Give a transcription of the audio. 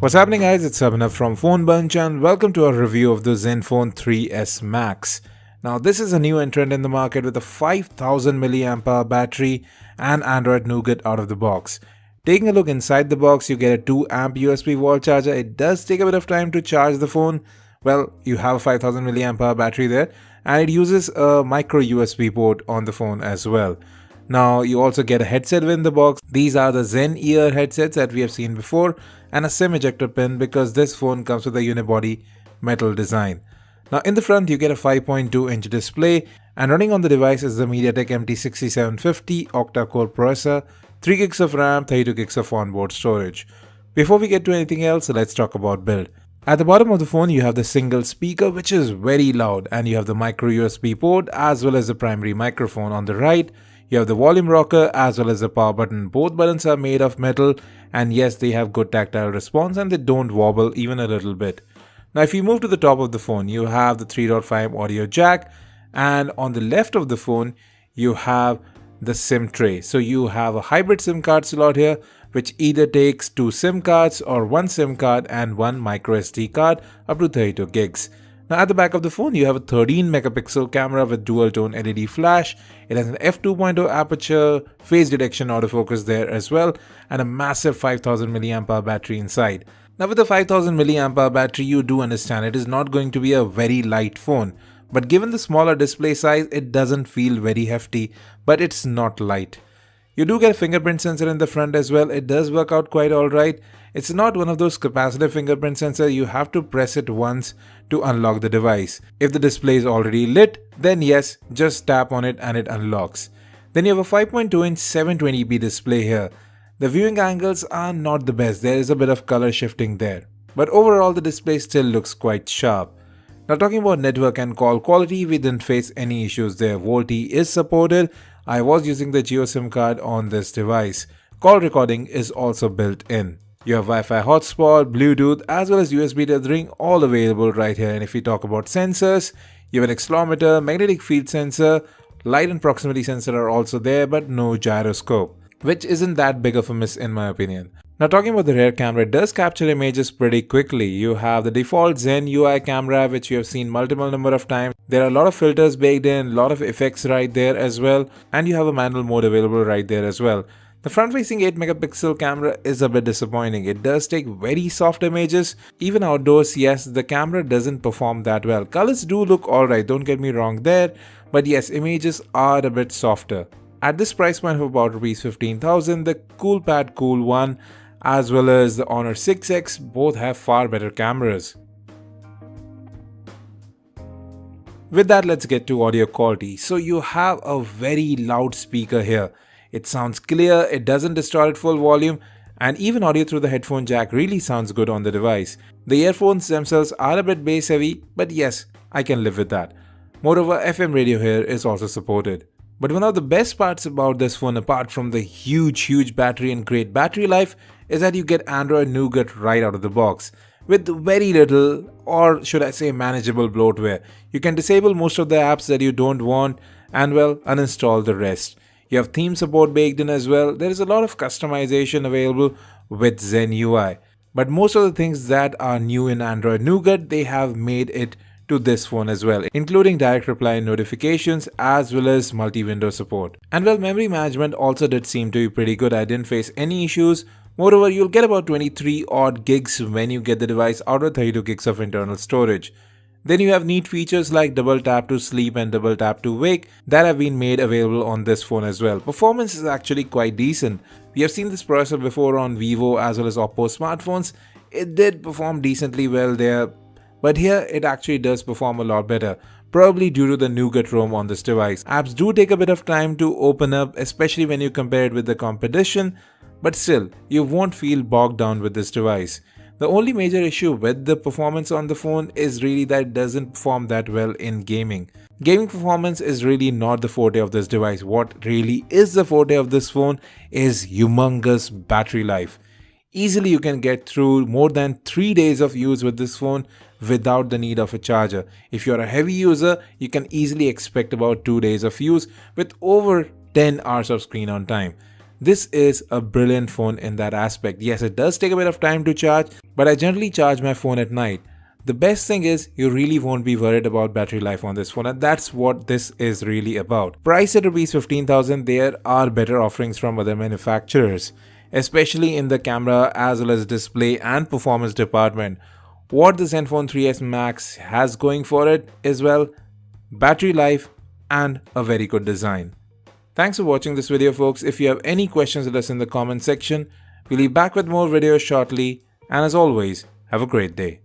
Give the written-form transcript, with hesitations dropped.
What's happening, guys? It's Abhinav from Phone Bunch and welcome to our review of the Zenfone 3S Max. Now this is a new entrant in the market with a 5000 mAh battery and Android Nougat out of the box. Taking a look inside the box, you get a 2 amp USB wall charger. It does take a bit of time to charge the phone. Well, you have a 5000 mAh battery there and it uses a micro USB port on the phone as well. Now you also get a headset within the box. These are the Zen ear headsets that we have seen before and a SIM ejector pin because this phone comes with a unibody metal design. Now in the front you get a 5.2-inch display and running on the device is the MediaTek MT6750 octa-core processor, 3 gigs of RAM, 32 gigs of onboard storage. Before we get to anything else, let's talk about build. At the bottom of the phone you have the single speaker which is very loud, and you have the micro USB port as well as the primary microphone on the right. You have the volume rocker as well as the power button. Both buttons are made of metal and yes, they have good tactile response and they don't wobble even a little bit. Now if you move to the top of the phone, you have the 3.5 audio jack, and on the left of the phone you have the SIM tray. So you have a hybrid SIM card slot here which either takes 2 SIM cards or 1 SIM card and 1 micro SD card up to 32 gigs. Now at the back of the phone you have a 13 megapixel camera with dual tone LED flash. It has an f2.0 aperture, face detection autofocus there as well, and a massive 5000 mAh battery inside. Now with the 5000 mAh battery, you do understand it is not going to be a very light phone, but given the smaller display size it doesn't feel very hefty, but it's not light. You do get a fingerprint sensor in the front as well. It does work out quite alright. It's not one of those capacitive fingerprint sensors. You have to press it once to unlock the device. If the display is already lit, then yes, just tap on it and it unlocks. Then you have a 5.2-inch 720p display here. The viewing angles are not the best. There is a bit of color shifting there. But overall the display still looks quite sharp. Now talking about network and call quality, we didn't face any issues there. VoLTE is supported. I was using the Jio SIM card on this device. Call recording is also built in. You have Wi-Fi hotspot, Bluetooth as well as USB tethering all available right here. And if we talk about sensors, you have an accelerometer, magnetic field sensor, light and proximity sensor are also there, but no gyroscope, which isn't that big of a miss in my opinion. Now talking about the rear camera, it does capture images pretty quickly. You have the default Zen UI camera which you have seen multiple number of times. There are a lot of filters baked in, a lot of effects right there as well, and you have a manual mode available right there as well. The front facing 8 megapixel camera is a bit disappointing. It does take very soft images. Even outdoors, yes, the camera doesn't perform that well. Colors do look alright, don't get me wrong there, but yes, images are a bit softer. At this price point of about Rs 15,000, the Coolpad Cool 1 as well as the Honor 6X both have far better cameras. With that, let's get to audio quality. So you have a very loud speaker here. It sounds clear, it doesn't distort at full volume, and even audio through the headphone jack really sounds good on the device. The earphones themselves are a bit bass heavy, but yes, I can live with that. Moreover, FM radio here is also supported. But one of the best parts about this phone, apart from the huge battery and great battery life, is that you get Android Nougat right out of the box with very little, or should I say manageable bloatware. You can disable most of the apps that you don't want and well, uninstall the rest. You have theme support baked in as well. There is a lot of customization available with Zen UI. But most of the things that are new in Android Nougat, they have made it to this phone as well, including direct reply notifications as well as multi-window support. And well, memory management also did seem to be pretty good. I didn't face any issues. Moreover, you'll get about 23 odd gigs when you get the device out of 32 gigs of internal storage. Then you have neat features like double tap to sleep and double tap to wake that have been made available on this phone as well. Performance is actually quite decent. We have seen this processor before on Vivo as well as Oppo smartphones. It did perform decently well there, but here it actually does perform a lot better, probably due to the Nougat ROM on this device. Apps do take a bit of time to open up, especially when you compare it with the competition, but still, you won't feel bogged down with this device. The only major issue with the performance on the phone is really that it doesn't perform that well in gaming. Gaming performance is really not the forte of this device. What really is the forte of this phone is humongous battery life. Easily you can get through more than 3 days of use with this phone without the need of a charger. If you're a heavy user, you can easily expect about 2 days of use with over 10 hours of screen on time. This is a brilliant phone in that aspect. Yes, it does take a bit of time to charge, but I generally charge my phone at night. The best thing is you really won't be worried about battery life on this phone, and that's what this is really about. Priced at Rs 15,000, there are better offerings from other manufacturers, especially in the camera as well as display and performance department. What the Zenfone 3S Max has going for it is, well, battery life and a very good design. Thanks for watching this video, folks. If you have any questions, let us in the comment section. We'll be back with more videos shortly, and as always, have a great day.